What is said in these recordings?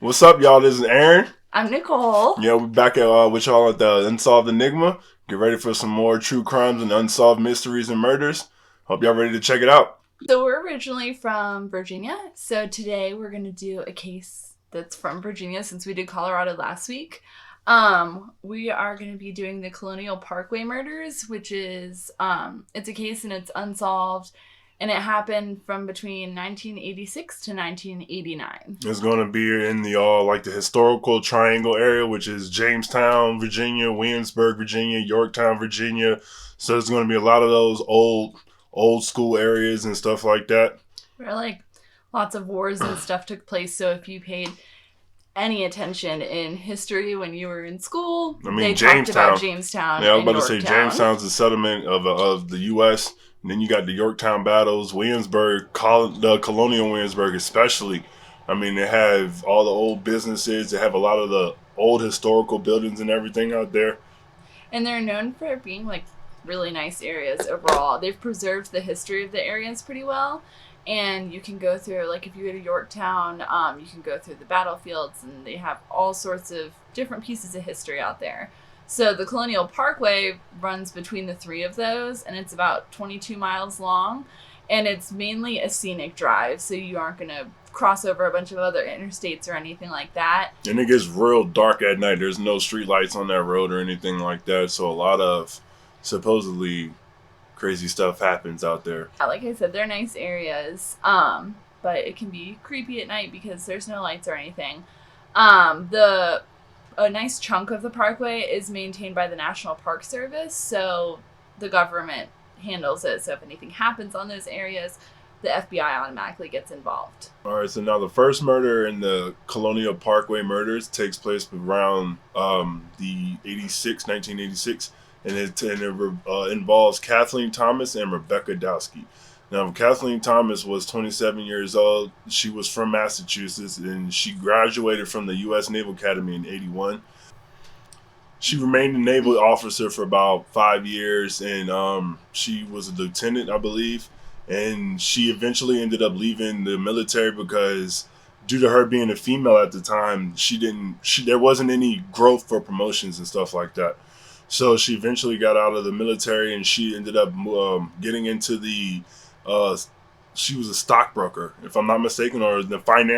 What's up, y'all? This is Aaron. I'm Nicole. Yeah, we're back with y'all at the Unsolved Enigma. Get ready for some more true crimes and unsolved mysteries and murders. Hope y'all ready to check it out. So we're originally from Virginia. So today we're going to do a case that's from Virginia since we did Colorado last week. We are going to be doing the Colonial Parkway Murders, which is, it's a case and it's unsolved. And it happened from between 1986 to 1989. It's going to be in the historical triangle area, which is Jamestown, Virginia, Williamsburg, Virginia, Yorktown, Virginia. So there's going to be a lot of those old school areas and stuff like that. Where lots of wars and stuff took place. So if you paid any attention in history when you were in school, they talked about Jamestown. Yeah, I was about to say Jamestown's the settlement of the U.S. And then you got the Yorktown battles, Williamsburg, the colonial Williamsburg especially. I mean, they have all the old businesses. They have a lot of the old historical buildings and everything out there. And they're known for being really nice areas overall. They've preserved the history of the areas pretty well. And you can go through, if you go to Yorktown, you can go through the battlefields, and they have all sorts of different pieces of history out there. So the Colonial Parkway runs between the three of those, and it's about 22 miles long, and it's mainly a scenic drive, so you aren't going to cross over a bunch of other interstates or anything like that. And it gets real dark at night. There's no street lights on that road or anything like that, so a lot of supposedly crazy stuff happens out there. Like I said, they're nice areas, but it can be creepy at night because there's no lights or anything. A nice chunk of the parkway is maintained by the National Park Service, so the government handles it. So if anything happens on those areas, the FBI automatically gets involved. All right, so now the first murder in the Colonial Parkway Murders takes place around the 1986, and it involves Kathleen Thomas and Rebecca Dowski. Now, Kathleen Thomas was 27 years old. She was from Massachusetts, and she graduated from the U.S. Naval Academy in 1981. She remained a naval officer for about 5 years, and she was a lieutenant, I believe. And she eventually ended up leaving the military because, due to her being a female at the time, there wasn't any growth for promotions and stuff like that. So she eventually got out of the military, and she ended up getting into she was a stockbroker, if I'm not mistaken, or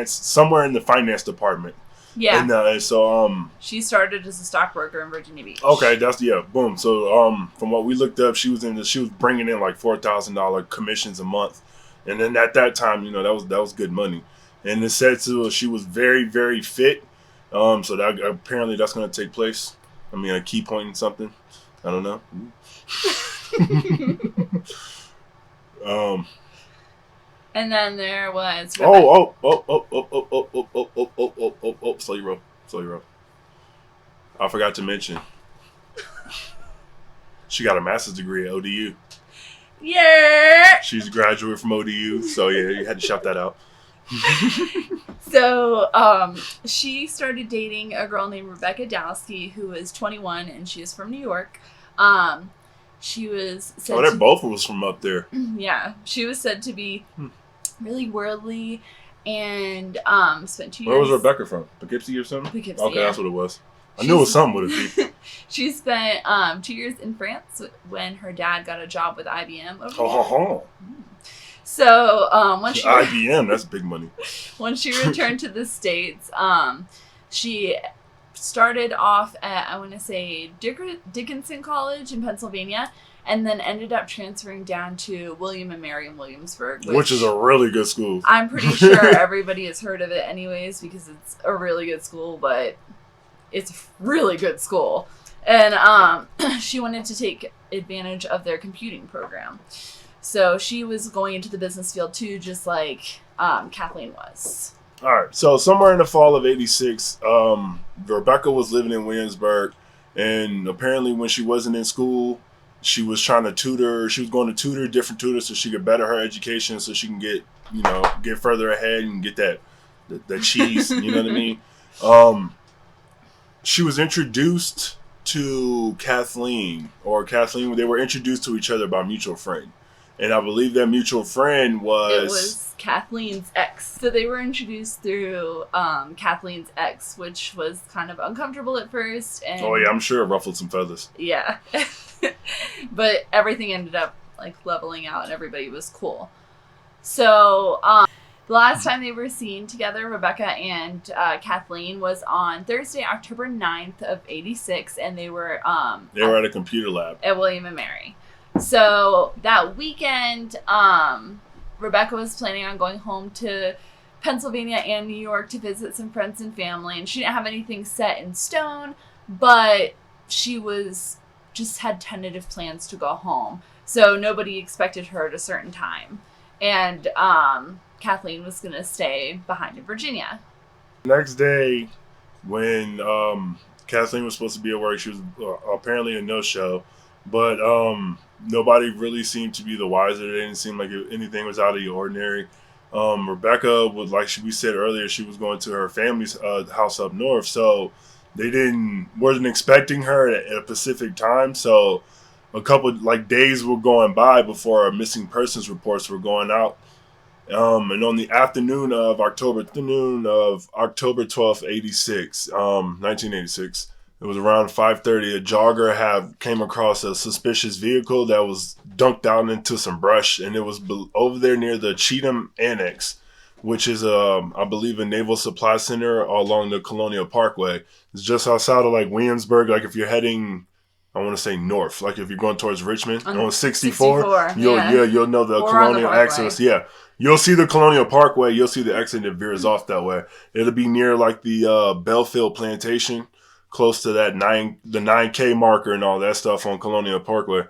somewhere in the finance department. Yeah. And so she started as a stockbroker in Virginia Beach. Okay, boom. So from what we looked up, she was bringing in $4,000 commissions a month, and then at that time, that was good money. And it said she was very, very fit. So that apparently that's going to take place. I mean, a key point in something. I don't know. And then there was slow you roll. I forgot to mention she got a master's degree at ODU. Yeah. She's a graduate from ODU, so yeah, you had to shout that out. So, she started dating a girl named Rebecca Dowski, who was 21, and she is from New York. She was said they're both of us from up there. Yeah, she was said to be really worldly, and spent 2 years. Where was Rebecca from? Poughkeepsie or something? Poughkeepsie, okay, yeah. That's what it was. I knew it was something with it. She spent 2 years in France when her dad got a job with IBM over there. So once she IBM, that's big money. When she returned to the States, she started off at, I want to say, Dickinson College in Pennsylvania, and then ended up transferring down to William and Mary in Williamsburg, which is a really good school. I'm pretty sure everybody has heard of it anyways because it's a really good school, but it's a really good school. And she wanted to take advantage of their computing program. So she was going into the business field too, just like Kathleen was. All right. So somewhere in the fall of 86, Rebecca was living in Williamsburg, and apparently when she wasn't in school, she was trying to tutor. She was going to tutor different tutors so she could better her education, so she can get further ahead and get that cheese. You know what I mean? She was introduced to Kathleen. They were introduced to each other by a mutual friend. And I believe their mutual friend It was... was Kathleen's ex. So they were introduced through Kathleen's ex, which was kind of uncomfortable at first. And Oh, yeah, I'm sure it ruffled some feathers. yeah. But everything ended up like leveling out and everybody was cool. So the last time they were seen together, Rebecca and Kathleen, was on Thursday, October 9th of 86, and they were at a computer lab. At William and Mary. So that weekend, Rebecca was planning on going home to Pennsylvania and New York to visit some friends and family, and she didn't have anything set in stone, but she just had tentative plans to go home. So nobody expected her at a certain time. And Kathleen was going to stay behind in Virginia. Next day, when Kathleen was supposed to be at work, she was apparently a no-show. But nobody really seemed to be the wiser. It didn't seem like anything was out of the ordinary. Rebecca, like we said earlier, she was going to her family's house up north. So they wasn't expecting her at a specific time. So a couple days were going by before our missing persons reports were going out. And on the afternoon of October 12th, 1986, it was around 5:30. A jogger came across a suspicious vehicle that was dunked out into some brush, and it was over there near the Cheatham Annex, which is, I believe, a naval supply center along the Colonial Parkway. It's just outside of Williamsburg. If you're heading, I want to say north, if you're going towards Richmond on 64, you'll know the Colonial access. Yeah. You'll see the Colonial Parkway. You'll see the exit that veers off that way. It'll be near the Belfield Plantation, close to the 9K marker and all that stuff on Colonial Parkway.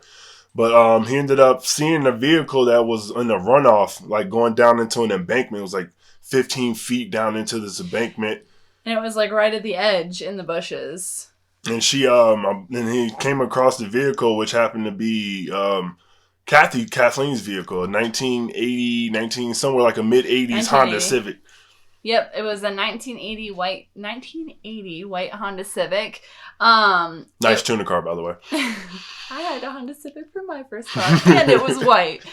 But he ended up seeing a vehicle that was in a runoff, going down into an embankment. It was 15 feet down into this embankment. And it was right at the edge in the bushes. And he came across the vehicle, which happened to be Kathleen's vehicle, a 1980, somewhere a mid-80s Honda Civic. Yep, it was a 1980 white Honda Civic. Nice tuner car, by the way. I had a Honda Civic for my first car, and it was white.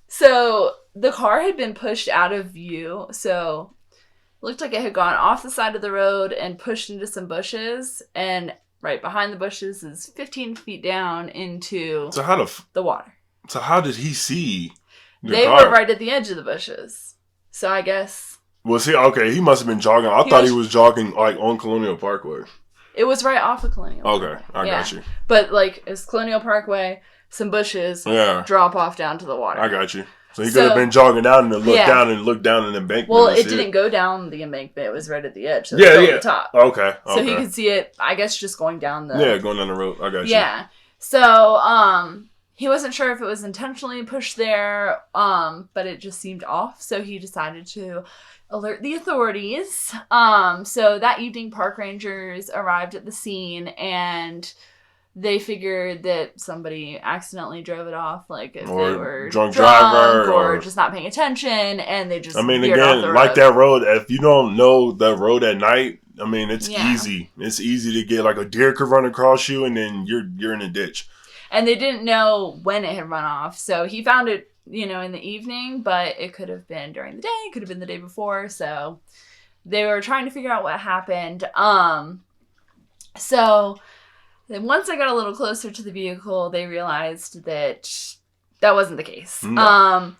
So the car had been pushed out of view, so it looked like it had gone off the side of the road and pushed into some bushes, and right behind the bushes is 15 feet down into the water. So how did he see the car? Were right at the edge of the bushes. So I guess... Was he? Okay, he must have been jogging. I thought he was jogging on Colonial Parkway. It was right off of Colonial Parkway. Okay, I got you. But it's Colonial Parkway, some bushes, drop off down to the water. I got you. So he could have been jogging down and looked down an embankment. Well, it didn't go down the embankment. It was right at the edge. So it was still at the top. Okay. So he could see it, I guess, just going down the... going down the road. I got you. Yeah. So, he wasn't sure if it was intentionally pushed there, but it just seemed off. So he decided to alert the authorities. So that evening, park rangers arrived at the scene, and they figured that somebody accidentally drove it off, if they were drunk driver or just not paying attention, and they just again, off the road. that road, if you don't know the road at night, it's easy. It's easy to get a deer could run across you, and then you're in a ditch. And they didn't know when it had run off, so he found it, in the evening, but it could have been during the day, it could have been the day before, so they were trying to figure out what happened. So then once I got a little closer to the vehicle, they realized that wasn't the case. No.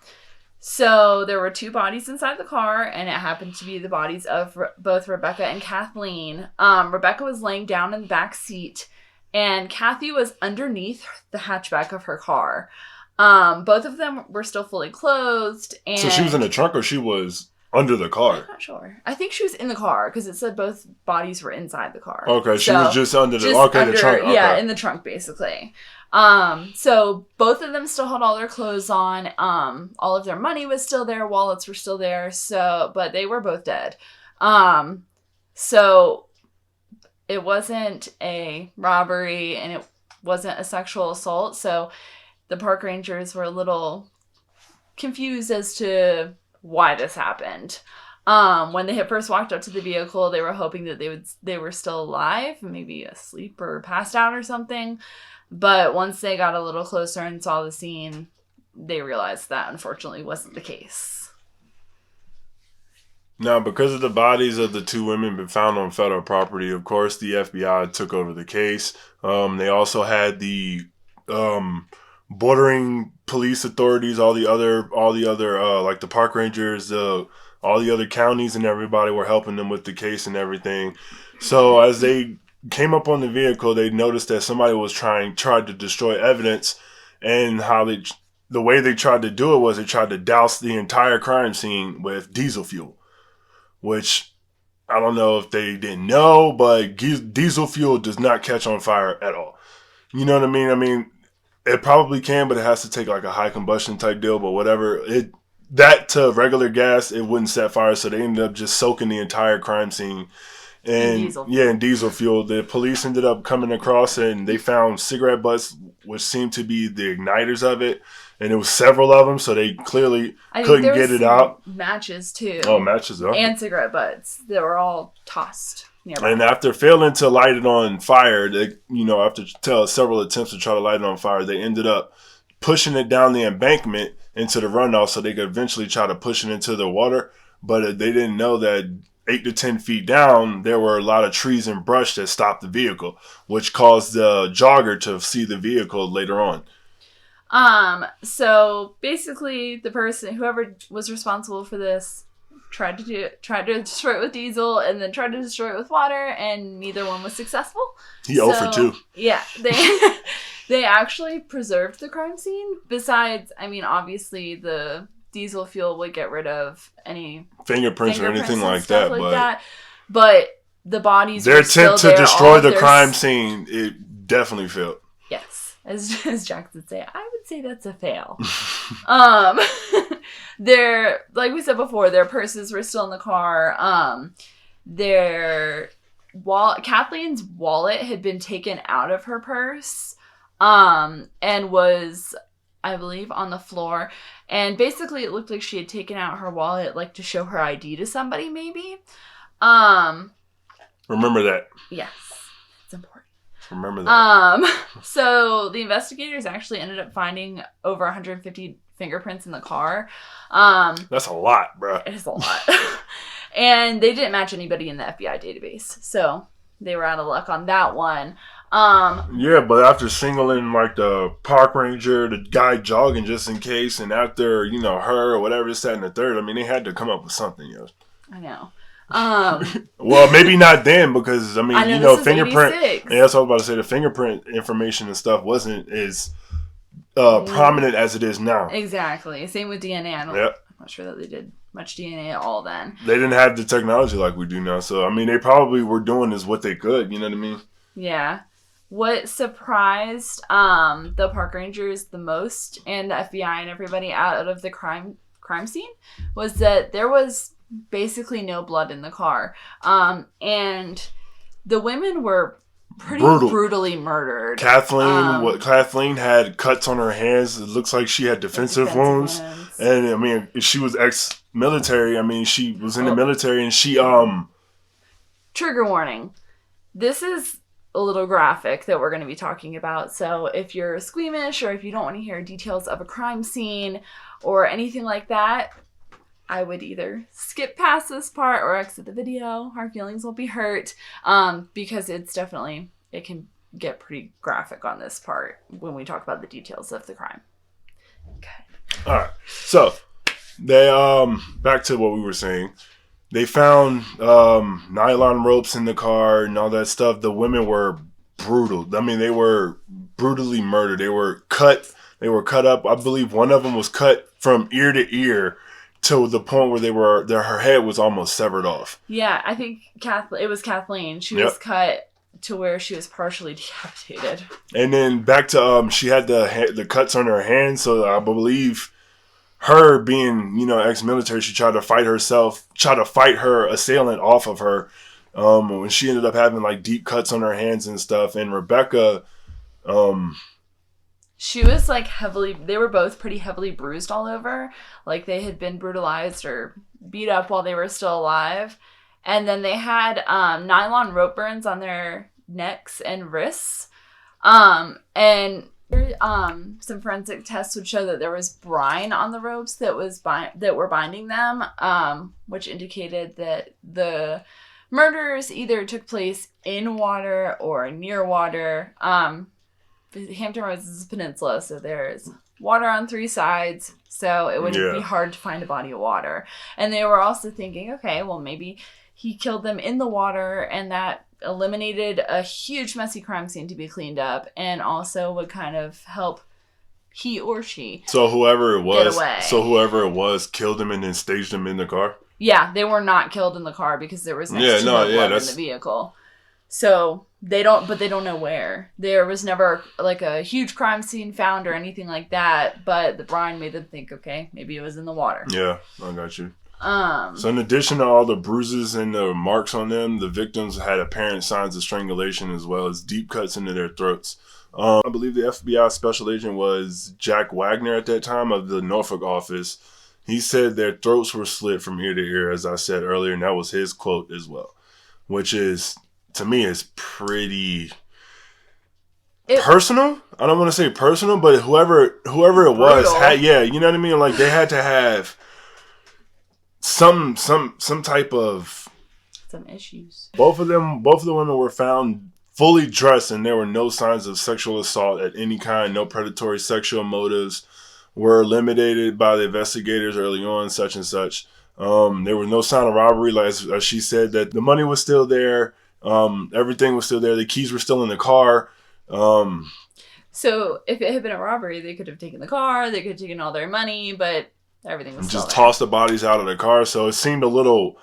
So there were two bodies inside the car, and it happened to be the bodies of both Rebecca and Kathleen. Rebecca was laying down in the back seat, and Kathy was underneath the hatchback of her car. Both of them were still fully clothed. And so she was in the trunk, or she was under the car? I'm not sure. I think she was in the car because it said both bodies were inside the car. Okay, she was just under the the trunk. Okay. Yeah, in the trunk basically. So both of them still had all their clothes on. All of their money was still there. Wallets were still there. But they were both dead. So it wasn't a robbery and it wasn't a sexual assault. So the park rangers were a little confused as to why this happened. When they had first walked up to the vehicle, they were hoping that they were still alive, maybe asleep or passed out or something. But once they got a little closer and saw the scene, they realized that unfortunately wasn't the case. Now, because of the bodies of the two women been found on federal property, of course, the FBI took over the case. They also had the bordering police authorities, all the other, like the park rangers, all the other counties, and everybody were helping them with the case and everything. So as they came up on the vehicle, they noticed that somebody was tried to destroy evidence, and the way they tried to do it was they tried to douse the entire crime scene with diesel fuel. Which I don't know if they didn't know, but diesel fuel does not catch on fire at all. You know what I mean? I mean, it probably can, but it has to take like a high combustion type deal. But whatever, that to regular gas, it wouldn't set fire. So they ended up just soaking the entire crime scene. And in diesel fuel. The police ended up coming across and they found cigarette butts, which seemed to be the igniters of it. And there was several of them, so they clearly couldn't get it out. Matches too. Oh, matches up. And cigarette butts. They were all tossed nearby. And after failing to light it on fire, after several attempts to try to light it on fire, they ended up pushing it down the embankment into the runoff so they could eventually try to push it into the water. But they didn't know that 8 to 10 feet down, there were a lot of trees and brush that stopped the vehicle, which caused the jogger to see the vehicle later on. So basically whoever was responsible for this tried to destroy it with diesel and then tried to destroy it with water, and neither one was successful. He offered to. Yeah, they actually preserved the crime scene. Besides, I mean, obviously the diesel fuel would get rid of any fingerprints or anything like that, but the bodies their attempt to destroy the crime scene, it definitely failed. Yes, as Jack would say, I would say that's a fail. Like we said before, their purses were still in the car. Kathleen's wallet had been taken out of her purse, and was, I believe, on the floor. And basically it looked like she had taken out her wallet like to show her ID to somebody, maybe. Remember that. Yes. It's important. Remember that. So the investigators actually ended up finding over 150 fingerprints in the car. That's a lot, bro. It is a lot. And they didn't match anybody in the FBI database. So they were out of luck on that one. Yeah, but after singling like the park ranger, the guy jogging just in case, and after, her or whatever, this, that, and the third, I mean, they had to come up with something, yo. I know. Well, maybe not then, because, I mean, fingerprint, 86. and that's what I was about to say, the fingerprint information and stuff wasn't as prominent as it is now. Exactly. Same with DNA. I'm not sure that they did much DNA at all then. They didn't have the technology like we do now, so, I mean, they probably were doing is what they could, you know what I mean? Yeah. What surprised the park rangers the most and the FBI and everybody out of the crime scene was that there was basically no blood in the car. And the women were pretty brutally murdered. Kathleen had cuts on her hands. It looks like she had defensive wounds. And I mean, she was ex-military. I mean, she was in the military, and she Trigger warning. This is a little graphic that we're going to be talking about. So if you're squeamish or if you don't want to hear details of a crime scene or anything like that, I would either skip past this part or exit the video. Our feelings won't be hurt, because it can get pretty graphic on this part when we talk about the details of the crime. Okay. All right. So they back to what we were saying. They found nylon ropes in the car and all that stuff. The women were brutal. I mean, they were brutally murdered. They were cut up. I believe one of them was cut from ear to ear to the point where her head was almost severed off. Yeah, I think it was Kathleen. She was cut to where she was partially decapitated. And then back to she had the cuts on her hands. So I believe her being, ex-military, she tried to fight her assailant off of her. When she ended up having like deep cuts on her hands and stuff. And Rebecca, she was like they were both pretty heavily bruised all over. Like they had been brutalized or beat up while they were still alive. And then they had nylon rope burns on their necks and wrists. And Some forensic tests would show that there was brine on the ropes that were binding them, which indicated that the murders either took place in water or near water. Hampton Roads is a peninsula, so there's water on three sides, so it would be hard to find a body of water. And they were also thinking, okay, well, maybe he killed them in the water, and that eliminated a huge messy crime scene to be cleaned up, and also would kind of help he or she whoever it get away. whoever it was killed him and then staged him in the car? Yeah, they were not killed in the car because there was no blood in the vehicle. So they don't know where. There was never like a huge crime scene found or anything like that, but the brine made them think, okay, maybe it was in the water. Yeah, I got you. So in addition to all the bruises and the marks on them, the victims had apparent signs of strangulation as well as deep cuts into their throats. I believe the FBI special agent was Jack Wagner at that time of the Norfolk office. He said their throats were slit from ear to ear, as I said earlier, and that was his quote as well, which is, to me, is pretty personal. I don't want to say personal, but whoever it was had, you know what I mean? Like, they had to have some type of some issues. Both of the women were found fully dressed, and there were no signs of sexual assault at any kind. No predatory sexual motives were eliminated by the investigators early on, such and such. There was no sign of robbery, like as she said, that the money was still there. Everything was still there. The keys were still in the car. So if it had been a robbery, they could have taken the car, they could have taken all their money, but everything was still there. Just tossed the bodies out of the car. So it seemed a little,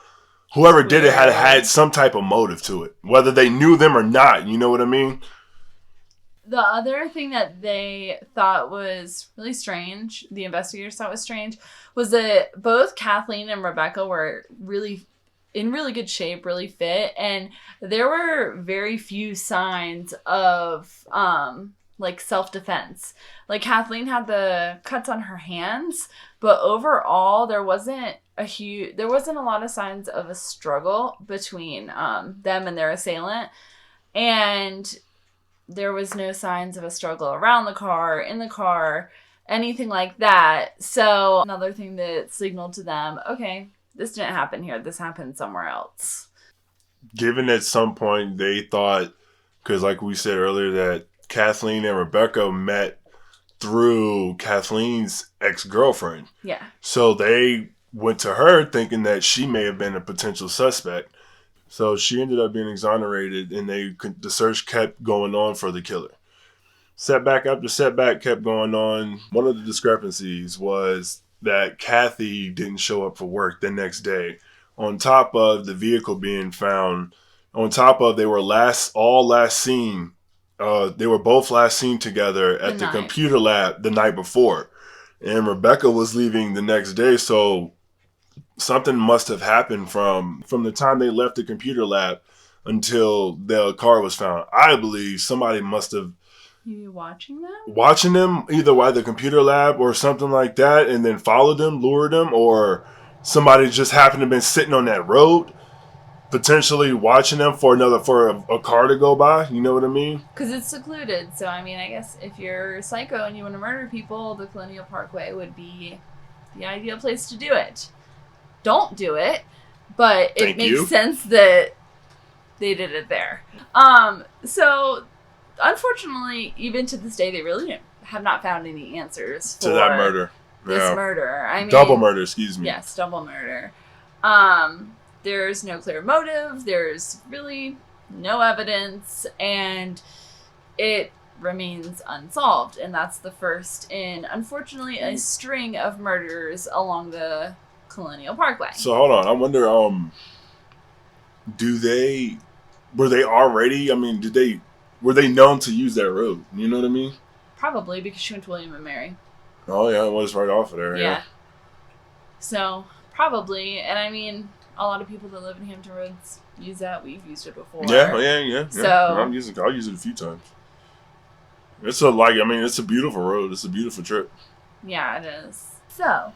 whoever did it had some type of motive to it, whether they knew them or not. You know what I mean? The other thing that they thought was really strange, the investigators thought was strange, was that both Kathleen and Rebecca were in really good shape, really fit, and there were very few signs of like self-defense. Like, Kathleen had the cuts on her hands, but overall there wasn't a lot of signs of a struggle between them and their assailant, and there was no signs of a struggle around the car, in the car, anything like that. So another thing that signaled to them, okay, this didn't happen here. This happened somewhere else. Given at some point they thought, because like we said earlier, that Kathleen and Rebecca met through Kathleen's ex-girlfriend. Yeah. So they went to her thinking that she may have been a potential suspect. So she ended up being exonerated, and the search kept going on for the killer. Setback after setback kept going on. One of the discrepancies was that Kathy didn't show up for work the next day. On top of the vehicle being found, on top of they were last seen. They were both last seen together at the computer lab the night before, and Rebecca was leaving the next day. So something must have happened from the time they left the computer lab until the car was found. I believe somebody must have watching them either by the computer lab or something like that, and then followed them, lured them, or somebody just happened to have been sitting on that road, potentially watching them for a car to go by. You know what I mean? Because it's secluded. So, I mean, I guess if you're psycho and you want to murder people, the Colonial Parkway would be the ideal place to do it. Don't do it, but it makes sense that they did it there. So, unfortunately, even to this day, they really have not found any answers for to that murder. This murder. I mean, double murder, excuse me. Yes, double murder. There's no clear motive. There's really no evidence, and it remains unsolved. And that's the first in, unfortunately, a string of murders along the Colonial Parkway. So hold on, I wonder, were they known to use that road? You know what I mean? Probably, because she went to William and Mary. Oh yeah, it was right off of there. Yeah. So probably, and I mean, a lot of people that live in Hampton Roads use that. We've used it before. Yeah. So I'll use it a few times. It's a beautiful road. It's a beautiful trip. Yeah, it is. So,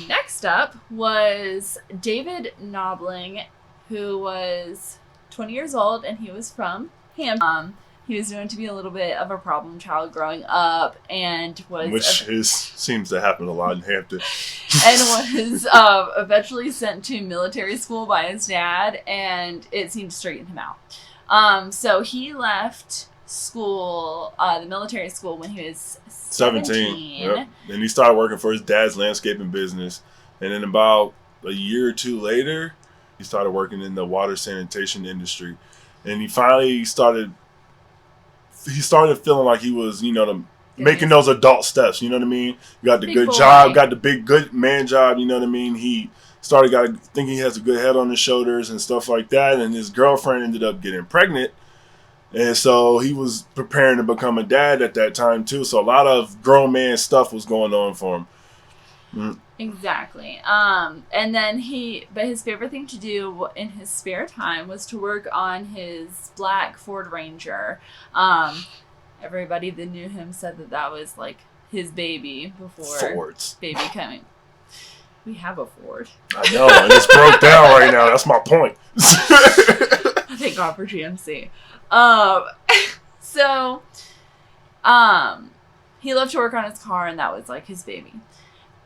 next up was David Knobling, who was 20 years old, and he was from Hampton. He was known to be a little bit of a problem child growing up, and seems to happen a lot in Hampton. And was eventually sent to military school by his dad, and it seemed to straighten him out. So he left school, the military school, when he was 17. Yep. And he started working for his dad's landscaping business. And then about a year or two later, he started working in the water sanitation industry. And he finally started feeling like he was, making those adult steps, you know what I mean? You got the big good boy job, got the big good man job, you know what I mean? He started thinking he has a good head on his shoulders and stuff like that. And his girlfriend ended up getting pregnant. And so he was preparing to become a dad at that time too. So a lot of grown man stuff was going on for him. Mm. Exactly. And then his favorite thing to do in his spare time was to work on his black Ford Ranger. Everybody that knew him said that was like his baby before Fords. Baby coming. We have a Ford. I know, and it's broke down right now. That's my point. Thank God for GMC. He loved to work on his car, and that was like his baby.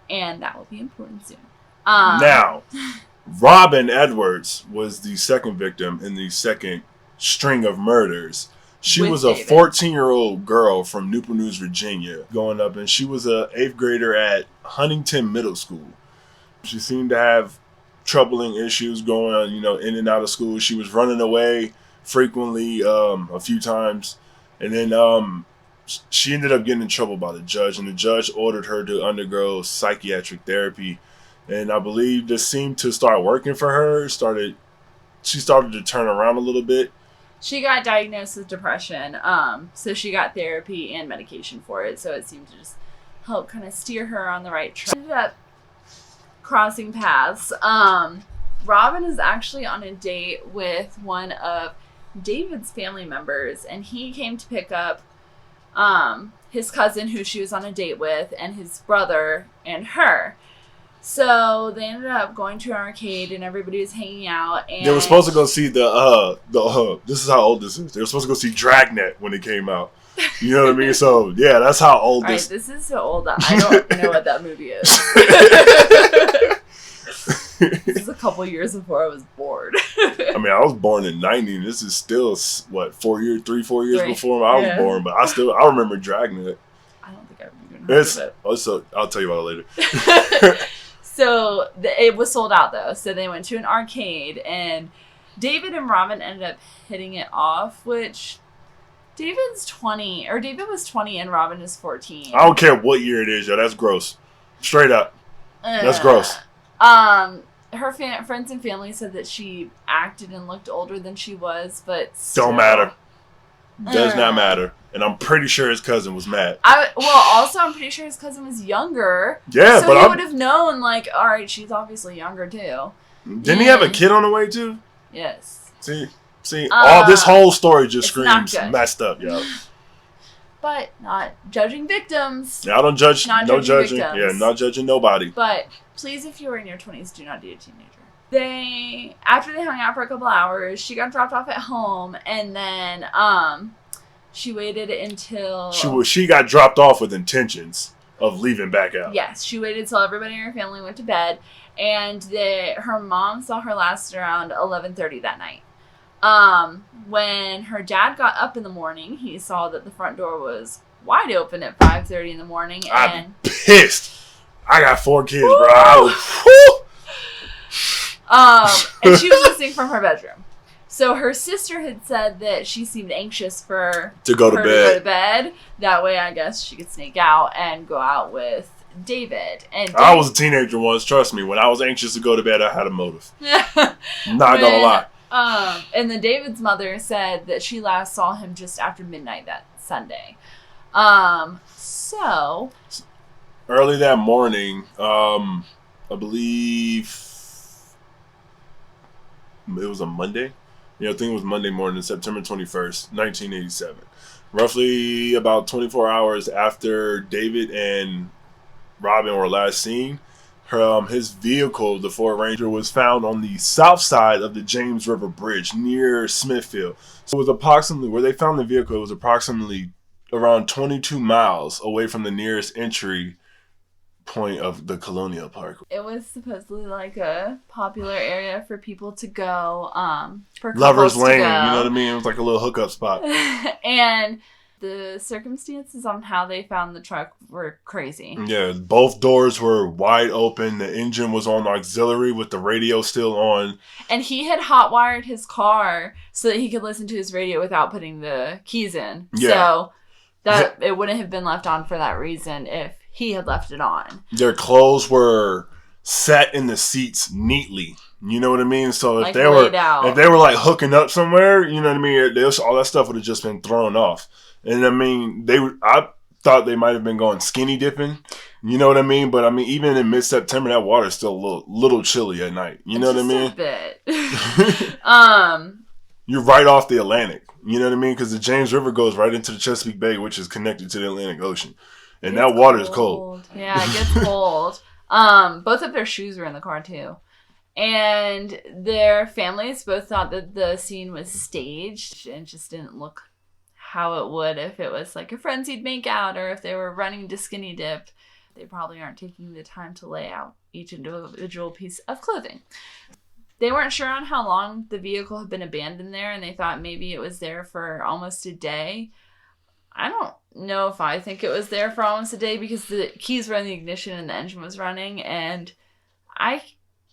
And that will be important soon. Now, Robin Edwards was the second victim in the second string of murders. She was a 14-year-old girl from Newport News, Virginia, growing up, and she was an 8th grader at Huntington Middle School. She seemed to have troubling issues going on, in and out of school. She was running away frequently, a few times, and then she ended up getting in trouble by the judge, and the judge ordered her to undergo psychiatric therapy. And I believe this seemed to start working for her. She started to turn around a little bit. She got diagnosed with depression, so she got therapy and medication for it. So it seemed to just help kind of steer her on the right track. Ended up crossing paths. Robin is actually on a date with one of David's family members, and he came to pick up his cousin, who she was on a date with, and his brother and her. So they ended up going to an arcade, and everybody was hanging out. And they were supposed to go see this is how old this is. They were supposed to go see Dragnet when it came out. You know what I mean? So yeah, that's how old this. This is so old that I don't know what that movie is. This is a couple years before I was born. I mean, I was born in '90. This is still 4 years before I was born. But I remember Dragnet. I don't think I've even heard of it. Also, I'll tell you about it later. So it was sold out though. So they went to an arcade, and David and Robin ended up hitting it off. Which David was 20 and Robin is 14. I don't care what year it is, yo. That's gross. Straight up. That's gross. Her friends and family said that she acted and looked older than she was, but still, don't matter. Does not matter. And I'm pretty sure his cousin was mad. Also, I'm pretty sure his cousin was younger. Yeah, so he would have known, like, all right, she's obviously younger too. Didn't he have a kid on the way too? Yes. See, all this whole story just screams messed up, yo. But not judging victims. Yeah, I don't judge. No judging. Victims. Yeah, not judging nobody. But please, if you were in your 20s, do not date a teenager. After they hung out for a couple hours, she got dropped off at home, and then she waited until she got dropped off with intentions of leaving back out. Yes, she waited till everybody in her family went to bed, and her mom saw her last around 11:30 that night. When her dad got up in the morning, he saw that the front door was wide open at 5:30 in the morning, and I'm pissed. I got 4 kids, woo! Bro. And she was listening from her bedroom. So her sister had said that she seemed anxious for to go to bed. That way, I guess she could sneak out and go out with David. And I was a teenager once. Trust me, when I was anxious to go to bed, I had a motive. I'm not gonna lie. And then David's mother said that she last saw him just after midnight that Sunday. So early that morning, I believe it was a Monday. I think it was Monday morning, September 21st, 1987. Roughly about 24 hours after David and Robin were last seen, his vehicle, the Ford Ranger, was found on the south side of the James River Bridge near Smithfield. So it was approximately, where they found the vehicle, it was approximately around 22 miles away from the nearest entry point of the Colonial Park. It was supposedly like a popular area for people to go, for Lovers couples Lane, to go. you know what I mean? It was like a little hookup spot. And the circumstances on how they found the truck were crazy. Yeah, both doors were wide open. The engine was on auxiliary with the radio still on. And he had hotwired his car so that he could listen to his radio without putting the keys in. Yeah. So that it wouldn't have been left on for that reason if he had left it on. Their clothes were set in the seats neatly. You know what I mean? So if Like they laid out. if they were like hooking up somewhere, you know what I mean? All that stuff would have just been thrown off. And I mean, I thought they might have been going skinny dipping. You know what I mean? But I mean, even in mid-September, that water is still a little chilly at night. You know what I mean? Just a bit. You're right off the Atlantic. You know what I mean? Because the James River goes right into the Chesapeake Bay, which is connected to the Atlantic Ocean. And that water is cold. Yeah, it gets cold. Both of their shoes were in the car, too. And their families both thought that the scene was staged and just didn't look how it would if it was like a frenzied makeout or if they were running to skinny dip. They probably aren't taking the time to lay out each individual piece of clothing. They weren't sure on how long the vehicle had been abandoned there, and they thought maybe it was there for almost a day. I don't know if I think it was there for almost a day because the keys were in the ignition and the engine was running, and I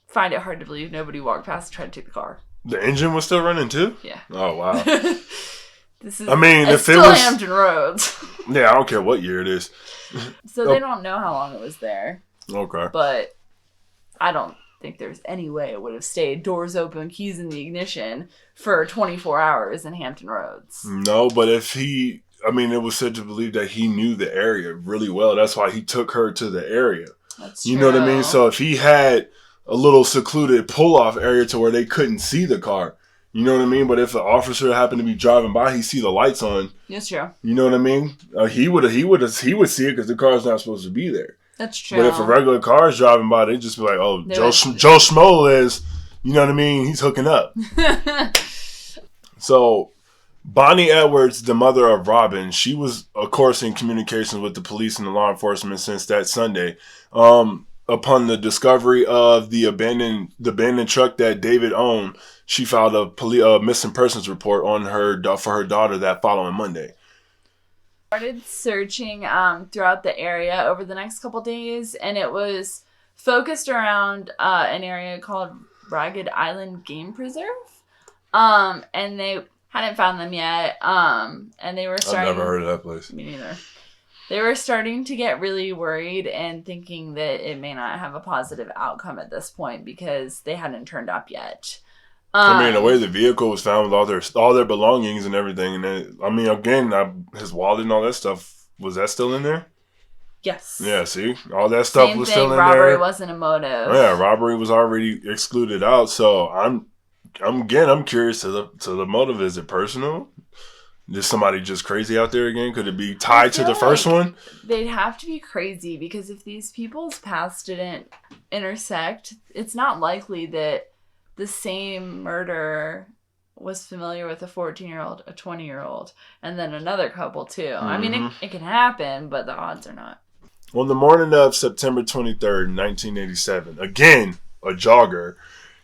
find it hard to believe nobody walked past and tried to take the car. The engine was still running too? Yeah. Oh, wow. This is, I mean, if still it was Hampton Roads. Yeah, I don't care what year it is. So they don't know how long it was there. Okay. But I don't think there's any way it would have stayed doors open, keys in the ignition for 24 hours in Hampton Roads. No, but it was said to believe that he knew the area really well. That's why he took her to the area. That's true. You know what I mean? So if he had a little secluded pull-off area to where they couldn't see the car, you know what I mean? But if an officer happened to be driving by, he see the lights on. That's true. You know what I mean? He would see it because the car's not supposed to be there. That's true. But if a regular car is driving by, they just be like, "Oh, Joe Schmo is," you know what I mean? He's hooking up. So, Bonnie Edwards, the mother of Robin, she was, of course, in communications with the police and the law enforcement since that Sunday. Upon the discovery of the abandoned truck that David owned, she filed a missing persons report for her daughter that following Monday. Started searching throughout the area over the next couple days, and it was focused around an area called Ragged Island Game Preserve. And they hadn't found them yet. And they were starting. I've never heard of that place. Me neither. They were starting to get really worried and thinking that it may not have a positive outcome at this point because they hadn't turned up yet. The way the vehicle was found with all their belongings and everything, and then, his wallet and all that stuff, was that still in there? Yes. Yeah, see? All that stuff Same was thing, still in robbery there. Wasn't a motive. Yeah, robbery was already excluded out, so I'm curious to the motive. Is it personal? Is somebody just crazy out there again? Could it be tied to the first one? They'd have to be crazy because if these people's paths didn't intersect, it's not likely that the same murderer was familiar with a 14-year-old, a 20-year-old, and then another couple too. Mm-hmm. I mean, it can happen, but the odds are not. On the morning of September 23rd, 1987, again, a jogger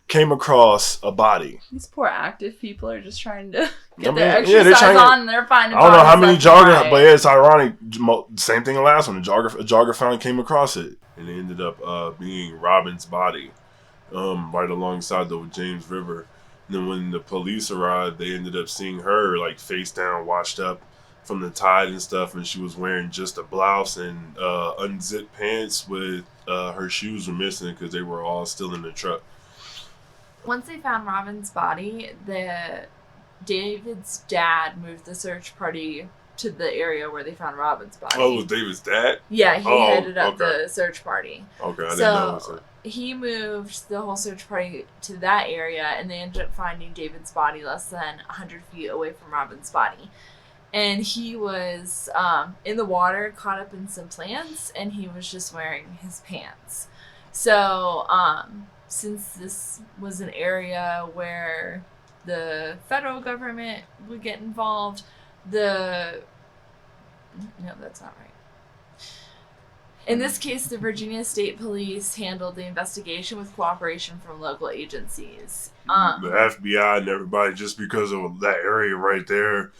came across a body. These poor active people are just trying to get their exercise on, and they're finding I don't know how many joggers, but yeah, it's ironic. Same thing the last one. A jogger came across it, and it ended up being Robin's body, right alongside the James River. And then when the police arrived, they ended up seeing her like face down, washed up from the tide and stuff, and she was wearing just a blouse and unzipped pants with her shoes were missing because they were all still in the truck. Once they found Robin's body, David's dad moved the search party to the area where they found Robin's body. Oh, it was David's dad? Yeah, he headed up the search party. Okay, I didn't know that. He moved the whole search party to that area, and they ended up finding David's body less than 100 feet away from Robin's body. And he was in the water, caught up in some plants, and he was just wearing his pants. So, since this was an area where the federal government would get involved, the no, that's not right. In this case, the Virginia State Police handled the investigation with cooperation from local agencies. The FBI and everybody, just because of that area right there.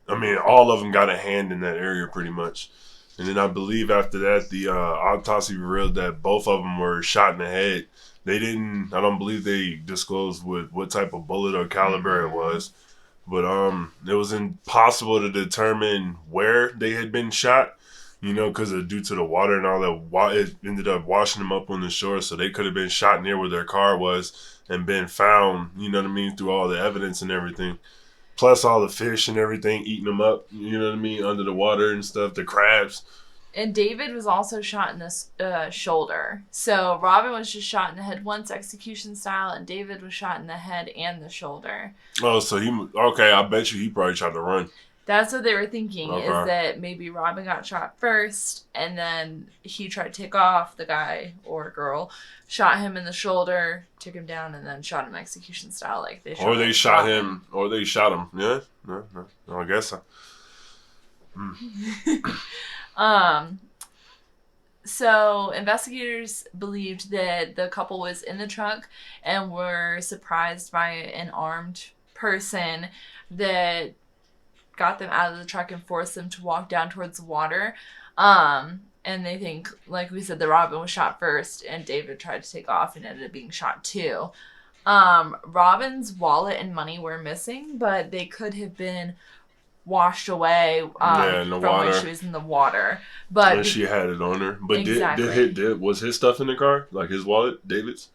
I mean, all of them got a hand in that area pretty much. And then I believe after that, the autopsy revealed that both of them were shot in the head. They didn't. I don't believe they disclosed what type of bullet or caliber it was. But it was impossible to determine where they had been shot. Because due to the water and all that, it ended up washing them up on the shore. So they could have been shot near where their car was and been found. You know what I mean? Through all the evidence and everything. Plus all the fish and everything eating them up. You know what I mean? Under the water and stuff. The crabs. And David was also shot in the shoulder. So Robin was just shot in the head once, execution style, and David was shot in the head and the shoulder. Oh, so okay, I bet you he probably tried to run. That's what they were thinking, is that maybe Robin got shot first, and then he tried to take off. The guy or girl shot him in the shoulder, took him down, and then shot him execution style, like they shot. Or they shot him. Or they shot him. Yeah, no, I guess so. So investigators believed that the couple was in the truck and were surprised by an armed person that got them out of the truck and forced them to walk down towards the water. And they think, like we said, that Robin was shot first and David tried to take off and ended up being shot too. Robin's wallet and money were missing, but they could have been washed away from when she was in the water. But she had it on her. But exactly. was his stuff in the car? Like his wallet, David's?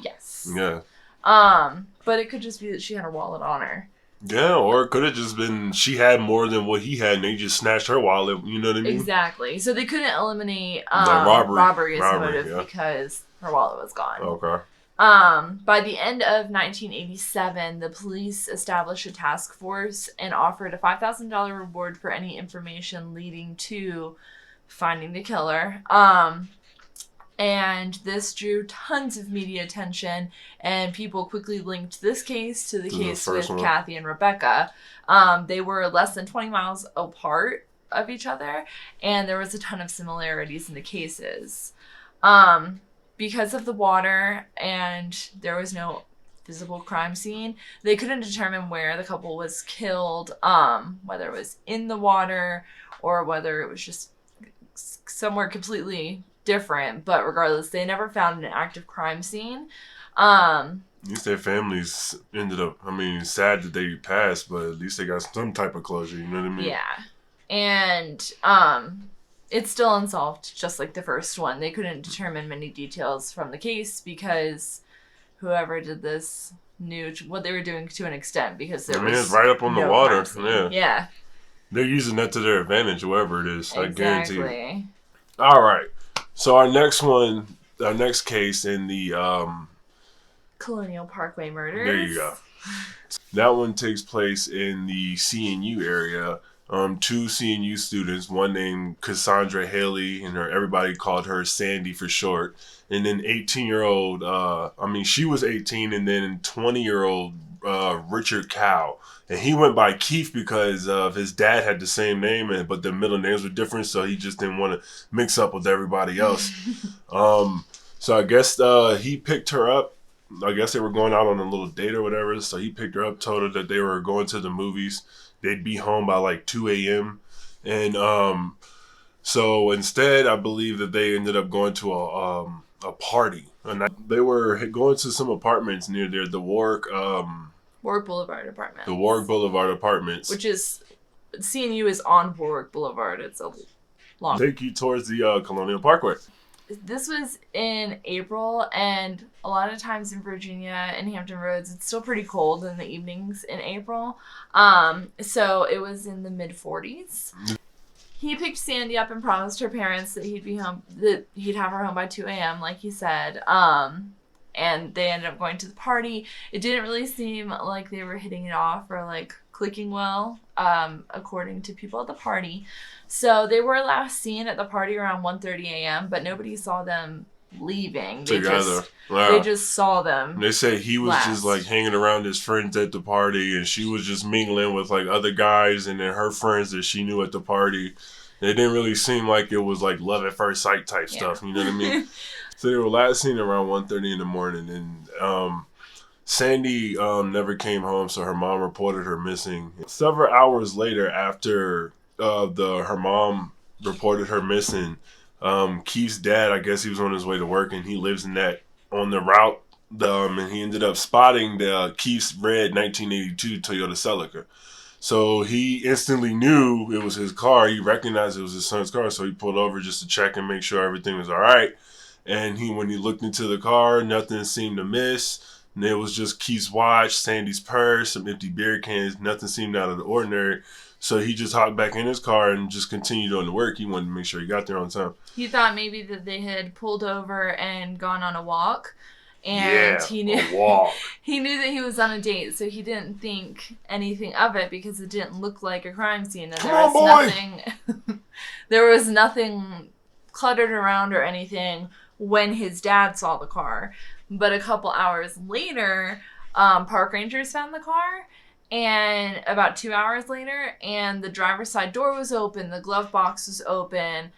Yes. Yeah. But it could just be that she had her wallet on her. Yeah, or it could have just been she had more than what he had and they just snatched her wallet, you know what I mean? Exactly. So they couldn't eliminate robbery as a motive because her wallet was gone. Okay. By the end of 1987, the police established a task force and offered a $5,000 reward for any information leading to finding the killer. And this drew tons of media attention, and people quickly linked this case to the case with Kathy and Rebecca. They were less than 20 miles apart of each other, and there was a ton of similarities in the cases. Because of the water and there was no visible crime scene, they couldn't determine where the couple was killed, whether it was in the water or whether it was just somewhere completely different. But regardless, they never found an active crime scene. At least their families ended up, sad that they passed, but at least they got some type of closure, you know what I mean? Yeah. And it's still unsolved, just like the first one. They couldn't determine many details from the case because whoever did this knew what they were doing to an extent, because there was it's right up on the water. Yeah. They're using that to their advantage, whoever it is. Exactly. I guarantee you. All right. So our next case in the Colonial Parkway Murders. There you go. That one takes place in the CNU area. Two CNU students, one named Cassandra Haley, and everybody called her Sandy for short. And then 18-year-old, she was 18, and then 20-year-old Richard Cow. And he went by Keith because of his dad had the same name, but the middle names were different, so he just didn't want to mix up with everybody else. So I guess he picked her up. I guess they were going out on a little date or whatever, so he picked her up, told her that they were going to the movies. They'd be home by like 2 a.m. And so instead, I believe that they ended up going to a party. And they were going to some apartments near there, the Warwick Boulevard apartments. The Warwick Boulevard apartments. Which is, CNU is on Warwick Boulevard. It's a long... Take you towards the Colonial Parkway. This was in April, and a lot of times in Virginia and Hampton Roads, it's still pretty cold in the evenings in April. So it was in the mid-40s. He picked Sandy up and promised her parents that he'd have her home by 2 a.m., like he said. And they ended up going to the party. It didn't really seem like they were hitting it off or like clicking well, according to people at the party. So they were last seen at the party around 1:30 a.m., but nobody saw them leaving. Together. They just saw them. They said he was just like hanging around his friends at the party, and she was just mingling with like other guys and then her friends that she knew at the party. It didn't really seem like it was like love at first sight type stuff. You know what I mean? So they were last seen around 1:30 in the morning, and Sandy never came home, so her mom reported her missing. Several hours later, after her mom reported her missing, Keith's dad, I guess he was on his way to work, and he lives on the route, and he ended up spotting the Keith's red 1982 Toyota Celica. So he instantly knew it was his car. He recognized it was his son's car, so he pulled over just to check and make sure everything was all right. And when he looked into the car, nothing seemed to miss. And it was just Keith's watch, Sandy's purse, some empty beer cans. Nothing seemed out of the ordinary. So he just hopped back in his car and just continued on to work. He wanted to make sure he got there on time. He thought maybe that they had pulled over and gone on a walk. And he knew a walk. He knew that he was on a date, so he didn't think anything of it because it didn't look like a crime scene. And there was nothing cluttered around or anything when his dad saw the car. But a couple hours later, park rangers found the car, and about 2 hours later, and the driver's side door was open, the glove box was open,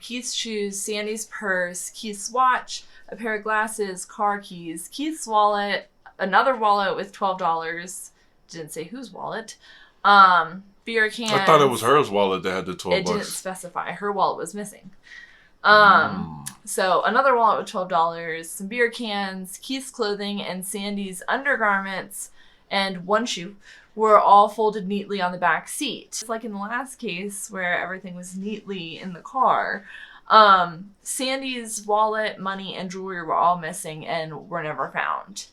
Keith's shoes, Sandy's purse, Keith's watch, a pair of glasses, car keys, Keith's wallet, another wallet with $12, didn't say whose wallet, beer cans. I thought it was her wallet that had the $12. It didn't specify. Her wallet was missing. So another wallet with $12, some beer cans, Keith's clothing, and Sandy's undergarments, and one shoe were all folded neatly on the back seat. It's like in the last case where everything was neatly in the car. Sandy's wallet, money, and jewelry were all missing and were never found.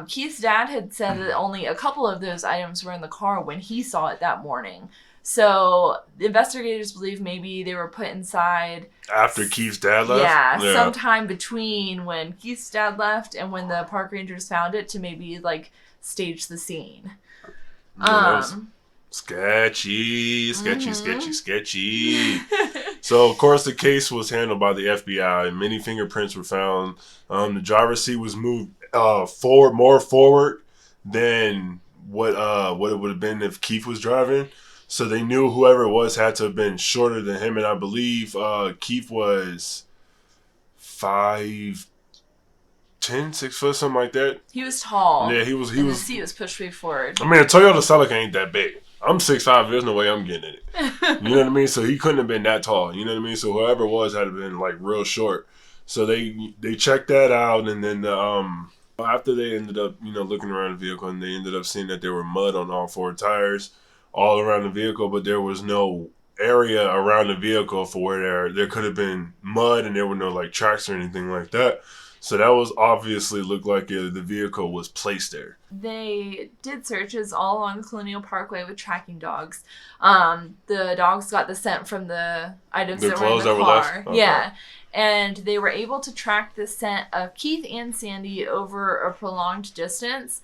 Keith's dad had said that only a couple of those items were in the car when he saw it that morning. So the investigators believe maybe they were put inside after Keith's dad left? Yeah, sometime between when Keith's dad left and when the park rangers found it to maybe like stage the scene. Sketchy. So, of course, the case was handled by the FBI, and many fingerprints were found. The driver's seat was moved more forward than what it would have been if Keith was driving. So they knew whoever it was had to have been shorter than him, and I believe Keith was 5'10", 6 foot, something like that. He was tall. Yeah, he was. The seat was pushed way forward. I mean, a Toyota Celica ain't that big. I'm 6'5". There's no way I'm getting in it. You know what I mean? So he couldn't have been that tall. You know what I mean? So whoever it was had to have been like real short. So they checked that out, and then after they ended up looking around the vehicle, and they ended up seeing that there were mud on all four tires all around the vehicle, but there was no area around the vehicle for where there could have been mud, and there were no like tracks or anything like that. So that was obviously looked like the vehicle was placed there. They did searches all along the Colonial Parkway with tracking dogs. The dogs got the scent from the items that were in the car. Okay. Yeah. And they were able to track the scent of Keith and Sandy over a prolonged distance.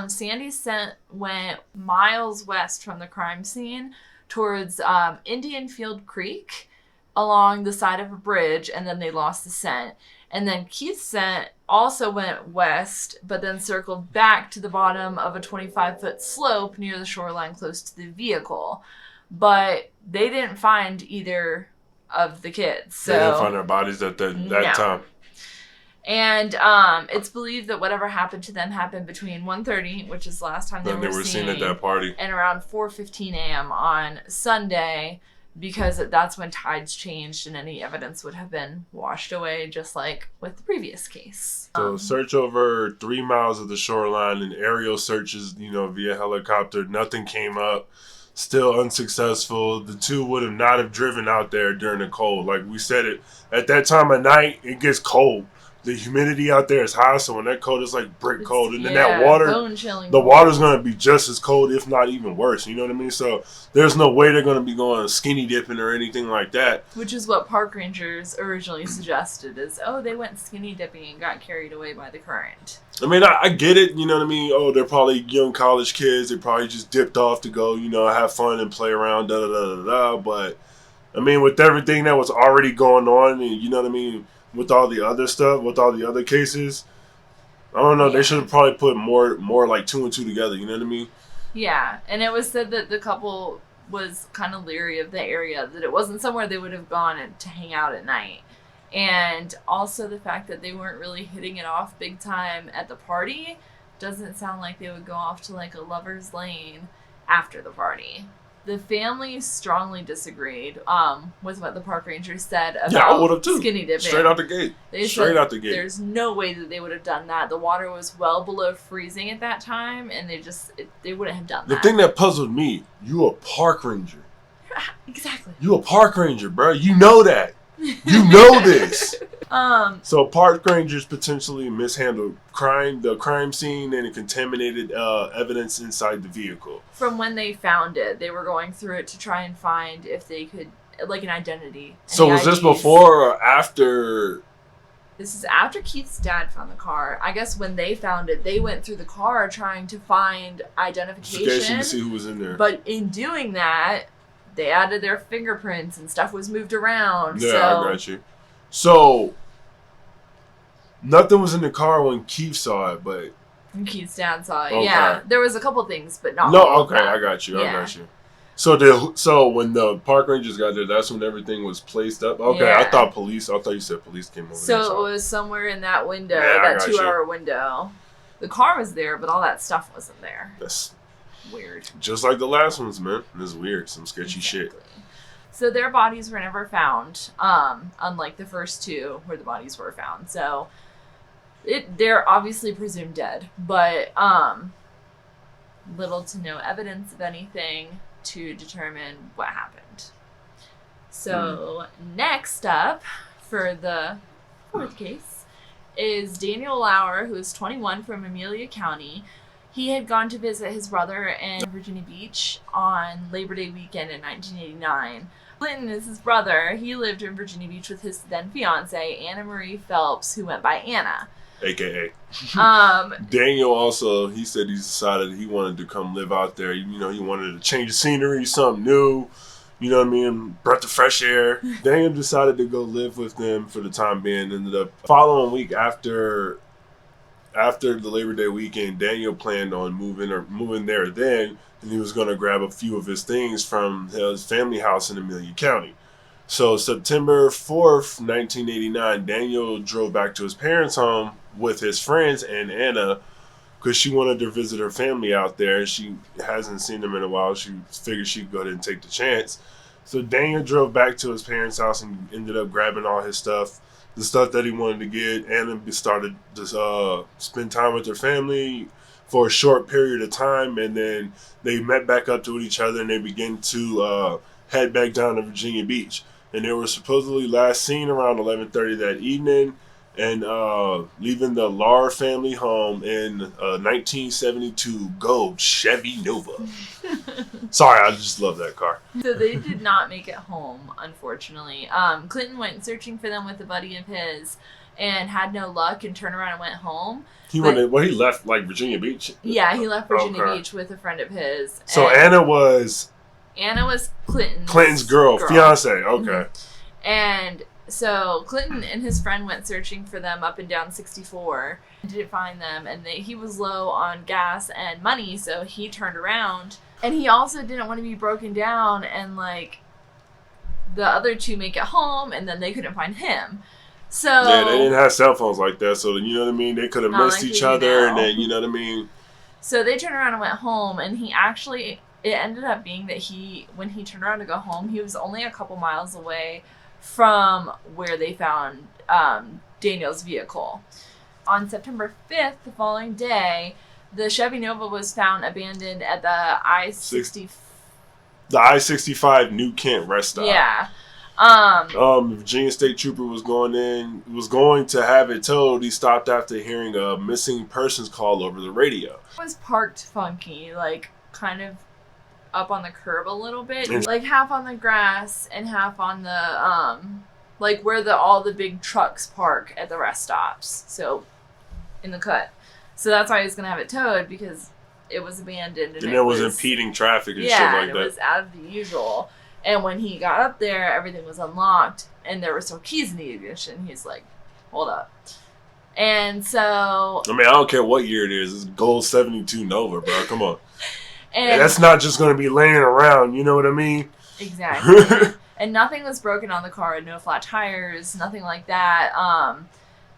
Sandy's scent went miles west from the crime scene towards Indian Field Creek along the side of a bridge, and then they lost the scent. And then Keith's scent also went west, but then circled back to the bottom of a 25-foot slope near the shoreline close to the vehicle. But they didn't find either of the kids. So they didn't find their bodies at that time. And it's believed that whatever happened to them happened between 1:30, which is the last time they were seen at that party, and around 4:15 a.m. on Sunday, because that's when tides changed and any evidence would have been washed away, just like with the previous case. So search over 3 miles of the shoreline and aerial searches, via helicopter. Nothing came up. Still unsuccessful. The two would have not have driven out there during the cold. Like we said, at that time of night, it gets cold. The humidity out there is high, so when that cold, it's like brick cold. And then that water, the water's going to be just as cold, if not even worse. You know what I mean? So there's no way they're going to be going skinny dipping or anything like that. Which is what park rangers originally suggested is, they went skinny dipping and got carried away by the current. I mean, I get it. You know what I mean? Oh, they're probably young college kids. They probably just dipped off to go, have fun and play around, da-da-da-da-da. But, I mean, with everything that was already going on, and you know what I mean? with all the other stuff, with all the other cases. I don't know. Yeah. They should have probably put more like 2 and 2 together. You know what I mean? Yeah, and it was said that the couple was kind of leery of the area, that it wasn't somewhere they would have gone to hang out at night. And also the fact that they weren't really hitting it off big time at the party doesn't sound like they would go off to like a lover's lane after the party. The family strongly disagreed with what the park ranger said about I would have too. skinny dipping. Straight out the gate. Straight out the gate. There's no way that they would have done that. The water was well below freezing at that time, and they wouldn't have done that. The thing that puzzled me, you a park ranger. Exactly. You a park ranger, bro. You know that. You know this. So park rangers potentially mishandled the crime scene and contaminated evidence inside the vehicle. From when they found it, they were going through it to try and find if they could, like, an identity. So was this before or after? This is after Keith's dad found the car. I guess when they found it, they went through the car trying to find identification to see who was in there. But in doing that, they added their fingerprints and stuff was moved around. Yeah, so. I got you. So nothing was in the car when Keith saw it, but And Keith's dad saw it. Okay. Yeah, there was a couple things, but not. no. all of Okay, that. I got you. Yeah. I got you. So when the park rangers got there, that's when everything was placed up. Okay, Yeah. I thought you said police came over. So it was somewhere in that window, Yeah, I that got 2-hour window. The car was there, but all that stuff wasn't there. That's Weird. just like the last ones, man. This is weird. Some sketchy shit. So their bodies were never found, unlike the first two where the bodies were found. So they're obviously presumed dead, but little to no evidence of anything to determine what happened. So next up for the fourth case is Daniel Lauer, who is 21 from Amelia County. He had gone to visit his brother in Virginia Beach on Labor Day weekend in 1989. Clinton is his brother. He lived in Virginia Beach with his then fiance, Anna Marie Phelps, who went by Anna. AKA. Daniel also, he said he decided he wanted to come live out there. You know, he wanted to change the scenery, something new. You know what I mean? Breath of fresh air. Daniel decided to go live with them for the time being. Ended up following week after the Labor Day weekend, Daniel planned on moving there then, and he was going to grab a few of his things from his family house in Amelia County. So September 4th, 1989, Daniel drove back to his parents' home with his friends and Anna because she wanted to visit her family out there. She hasn't seen them in a while. She figured she'd go ahead and take the chance. So Daniel drove back to his parents' house and ended up grabbing all his stuff. The stuff that he wanted to get. Anna started to spend time with her family for a short period of time, and then they met back up to each other and they began to head back down to Virginia Beach. And they were supposedly last seen around 11:30 that evening, and leaving the Lauer family home in a 1972 gold Chevy Nova. Sorry, I just love that car. So they did not make it home, unfortunately. Clinton went searching for them with a buddy of his and had no luck and turned around and went home. He left like Virginia Beach? Yeah, he left Virginia Beach with a friend of his. So Anna was Clinton's girl, fiance. Okay. Mm-hmm. And so Clinton and his friend went searching for them up and down 64. Didn't find them, and he was low on gas and money, so he turned around. And he also didn't want to be broken down and like the other two make it home, and then they couldn't find him. So yeah, they didn't have cell phones like that, so you know what I mean. They could have missed each other, and then you know what I mean. So they turned around and went home, and it ended up being that when he turned around to go home, he was only a couple miles away from where they found Daniel's vehicle. On September 5th, the following day, the Chevy Nova was found abandoned at the I-65 New Kent rest stop. Yeah. The Virginia State Trooper was going to have it towed. He stopped after hearing a missing persons call over the radio. It was parked funky, like kind of up on the curb a little bit, like half on the grass and half on the like where all the big trucks park at the rest stops. So in the cut. So that's why he was gonna have it towed, because it was abandoned and it was impeding traffic and shit like that. It was out of the usual. And when he got up there, everything was unlocked and there were still keys in the ignition. He's like, hold up. And so... I mean, I don't care what year it is. It's Gold 72 Nova, bro. Come on. And that's not just going to be laying around. You know what I mean? Exactly. And nothing was broken on the car. No flat tires. Nothing like that.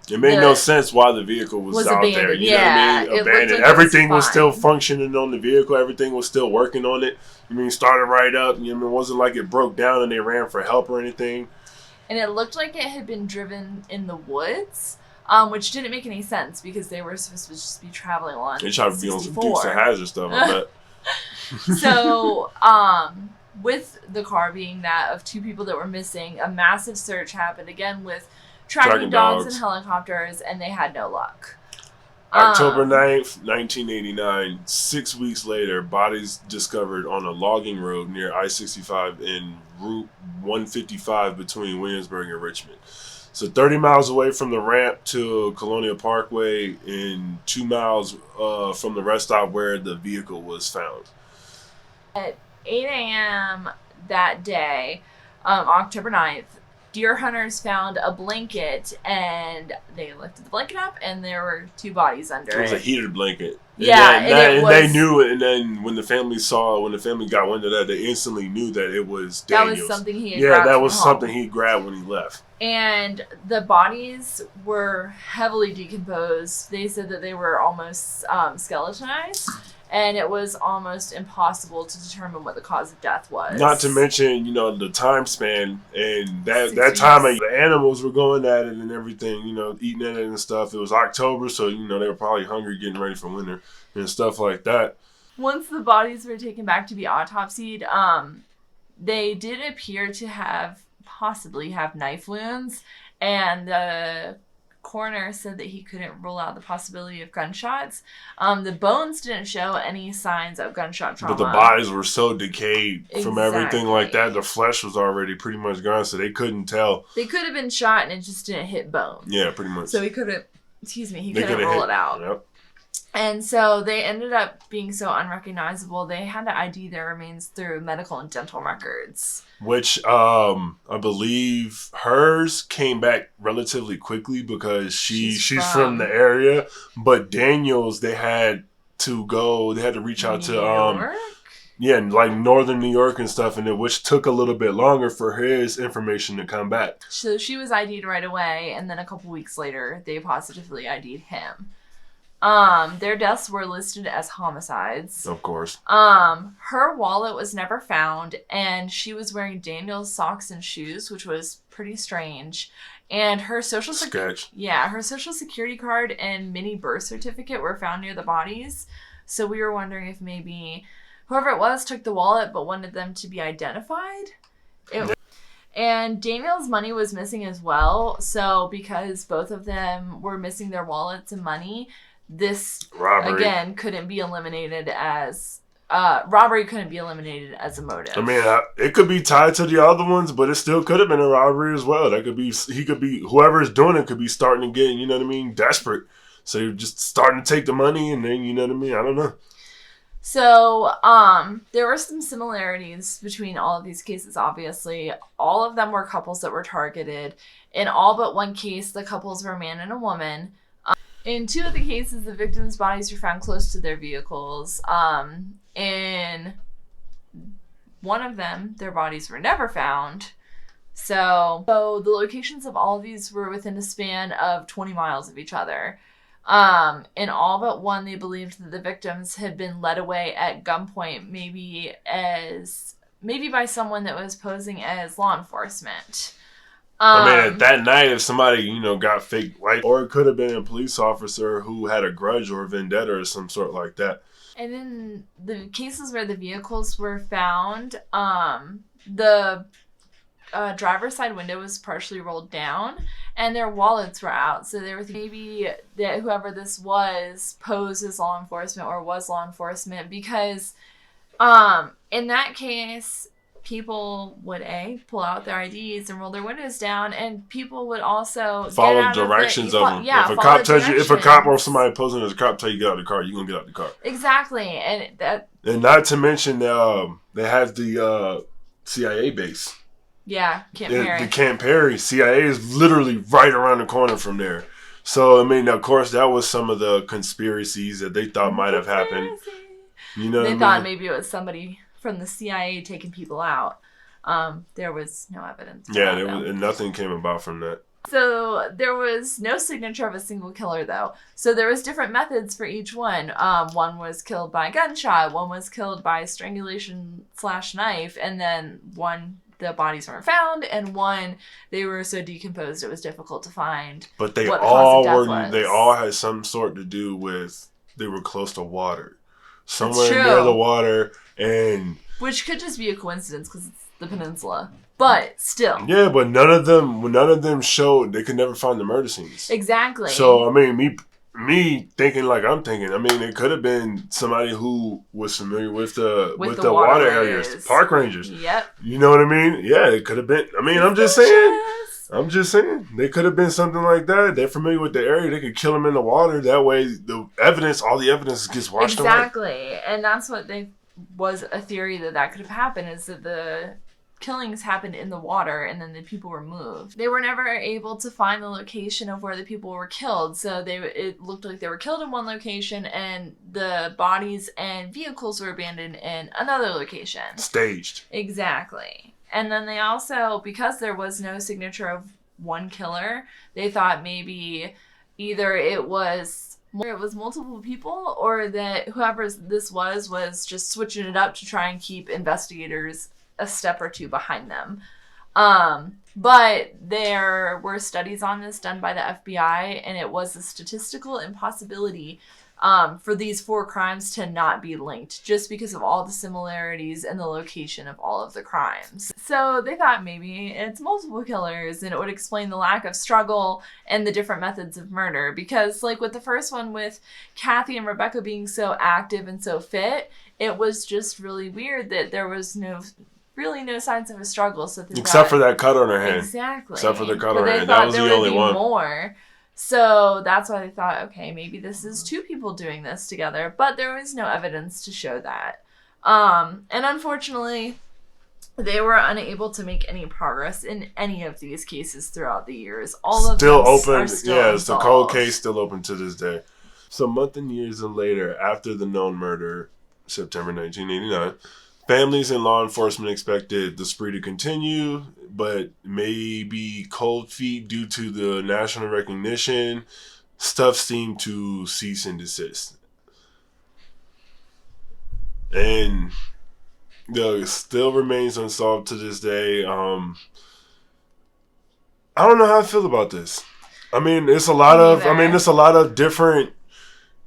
It made no sense why the vehicle was out abandoned. there. You know what I mean? Abandoned. Like everything was still functioning on the vehicle. Everything was still working on it. I mean, started right up. You know, it wasn't like it broke down and they ran for help or anything. And it looked like it had been driven in the woods, which didn't make any sense because they were supposed to just be traveling along. They tried to be on some Dukes of Hazzard stuff, I bet. So, with the car being that of 2 people that were missing, a massive search happened again with tracking dogs and helicopters, and they had no luck. October 9th, 1989, 6 weeks later, bodies discovered on a logging road near I-65 in Route 155 between Williamsburg and Richmond. So 30 miles away from the ramp to Colonial Parkway and 2 miles from the rest stop where the vehicle was found. At 8 a.m. that day, October 9th, deer hunters found a blanket, and they lifted the blanket up, and there were 2 bodies under it. It was a heated blanket. And they knew it, and then when the family got wind of that, they instantly knew that it was Daniel's. That was something he had grabbed that was something he grabbed when he left. And the bodies were heavily decomposed. They said that they were almost skeletonized. And it was almost impossible to determine what the cause of death was. Not to mention, the time span and that time the animals were going at it and everything, eating at it and stuff. It was October, so, they were probably hungry, getting ready for winter and stuff like that. Once the bodies were taken back to be autopsied, they did appear to possibly have knife wounds, and the coroner said that he couldn't rule out the possibility of gunshots. The bones didn't show any signs of gunshot trauma. But the bodies were so decayed from everything like that. The flesh was already pretty much gone, so they couldn't tell. They could have been shot and it just didn't hit bone. Yeah, pretty much. So he couldn't rule it out. Yep. And so they ended up being so unrecognizable, they had to ID their remains through medical and dental records. Which I believe hers came back relatively quickly because she's from the area. But Daniel's, they had to reach out to like northern New York and stuff, which took a little bit longer for his information to come back. So she was ID'd right away, and then a couple weeks later, they positively ID'd him. Their deaths were listed as homicides. Of course. Her wallet was never found, and she was wearing Daniel's socks and shoes, which was pretty strange. And her social security card and mini birth certificate were found near the bodies. So we were wondering if maybe whoever it was took the wallet but wanted them to be identified. And Daniel's money was missing as well. So because both of them were missing their wallets and money, this robbery again couldn't be eliminated as robbery couldn't be eliminated as a motive. I mean, it could be tied to the other ones, but it still could have been a robbery as well. That could be whoever's doing it could be starting to get, desperate. So you're just starting to take the money and then, I don't know. So, there were some similarities between all of these cases, obviously. All of them were couples that were targeted. In all but one case, the couples were a man and a woman. In 2 of the cases, the victims' bodies were found close to their vehicles. In one of them, their bodies were never found. So the locations of all of these were within a span of 20 miles of each other. In all but one, they believed that the victims had been led away at gunpoint, maybe by someone that was posing as law enforcement. That night, if somebody, got fake light, or it could have been a police officer who had a grudge or a vendetta or some sort like that. And in the cases where the vehicles were found, the driver's side window was partially rolled down and their wallets were out. So they were maybe that whoever this was posed as law enforcement or was law enforcement because in that case, people would pull out their IDs and roll their windows down, and people would also follow directions of them. Yeah, if a cop or somebody posing as a cop tell you get out of the car, you're gonna get out of the car. Exactly, and not to mention they have the CIA base Yeah, Camp The Perry. Camp Perry. CIA is literally right around the corner from there. So, I mean, of course, that was some of the conspiracies that they thought might have happened. You know what I mean? They thought maybe it was somebody from the CIA taking people out. There was no evidence. Yeah, and nothing came about from that. So there was no signature of a single killer, though. So there was different methods for each one. One was killed by gunshot. One was killed by strangulation/knife. And then one, the bodies weren't found. And one, they were so decomposed it was difficult to find. But they what the all cause of were. death was. They all had some sort to do with. They were close to water, somewhere true. near the water, and which could just be a coincidence because it's the peninsula. But still. Yeah, but none of them showed. They could never find the murder scenes. Exactly. So I mean, me thinking like I'm thinking. I mean, it could have been somebody who was familiar with the water areas, park rangers. Yep. You know what I mean? Yeah, it could have been. I mean, I'm just saying. They could have been something like that. They're familiar with the area. They could kill them in the water. That way, all the evidence gets washed away. Exactly, and that's what was a theory that could have happened, is that the killings happened in the water and then the people were moved. They were never able to find the location of where the people were killed, so it looked like they were killed in one location and the bodies and vehicles were abandoned in another location. Staged. Exactly. And then they also, because there was no signature of one killer, they thought maybe either it was multiple people or that whoever this was just switching it up to try and keep investigators a step or two behind them. But there were studies on this done by the FBI, and it was a statistical impossibility for these 4 crimes to not be linked, just because of all the similarities and the location of all of the crimes. So they thought maybe it's multiple killers, and it would explain the lack of struggle and the different methods of murder. Because like with the first one, with Kathy and Rebecca being so active and so fit, it was just really weird that there was no signs of a struggle. So except for that cut on her hand. Exactly. Except for the cut on her hand. That was the only one. More. So that's why they thought, okay, maybe this is 2 people doing this together. But there was no evidence to show that. And unfortunately, they were unable to make any progress in any of these cases throughout the years. All of them are still it's the cold case still open to this day. So months and years later, after the known murder, September 1989, families and law enforcement expected the spree to continue, but maybe cold feet due to the national recognition. Stuff seemed to cease and desist. And it still remains unsolved to this day. I don't know how I feel about this. I mean, it's a lot of different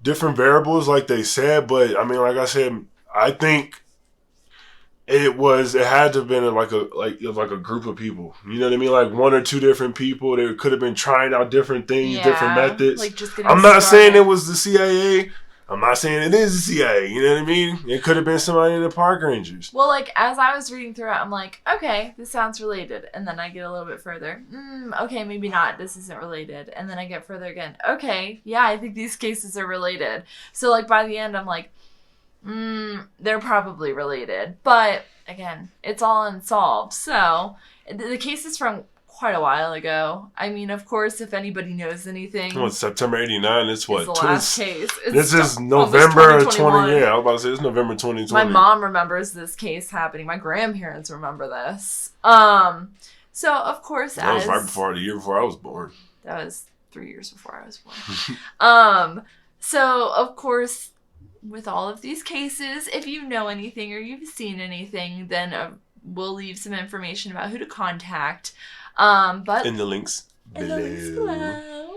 variables, like they said, but I mean, like I said, I think it had to have been like a group of people. You know what I mean? Like 1 or 2 different people. They could have been trying out different things, different methods. Like just I'm not saying it was the CIA. I'm not saying it is the CIA. You know what I mean? It could have been somebody in the park rangers. Well, like as I was reading through it, I'm like, okay, this sounds related. And then I get a little bit further. Okay, maybe not. This isn't related. And then I get further again. Okay, yeah, I think these cases are related. So like by the end, I'm like, they're probably related. But again, it's all unsolved. So the case is from quite a while ago. I mean, of course, if anybody knows anything. Well, it's September 89. It's what? The last case. This is November 20. Yeah, I was about to say it's November 2020. My mom remembers this case happening. My grandparents remember this. So, of course, that was right before the year before I was born. That was 3 years before I was born. So, of course, with all of these cases, if you know anything or you've seen anything, then we'll leave some information about who to contact. But in the links below.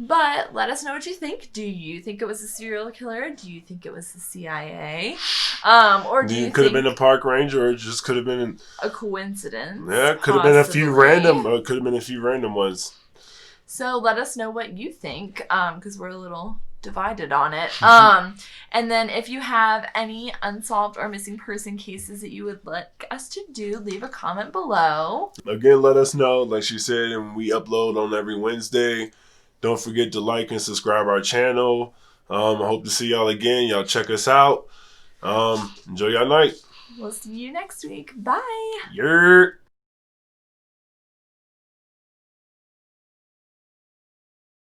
But let us know what you think. Do you think it was a serial killer? Do you think it was the CIA? Or do you think could have been a park ranger, or it just could have been a coincidence? Yeah, could have been a few random. Could have been a few random ones. So let us know what you think, because we're a little divided on it. And then if you have any unsolved or missing person cases that you would like us to do, leave a comment below. Again, let us know. Like she said, and we upload on every Wednesday. Don't forget to like and subscribe our channel. I hope to see y'all again. Y'all check us out. Enjoy your night. We'll see you next week. Bye. Yer.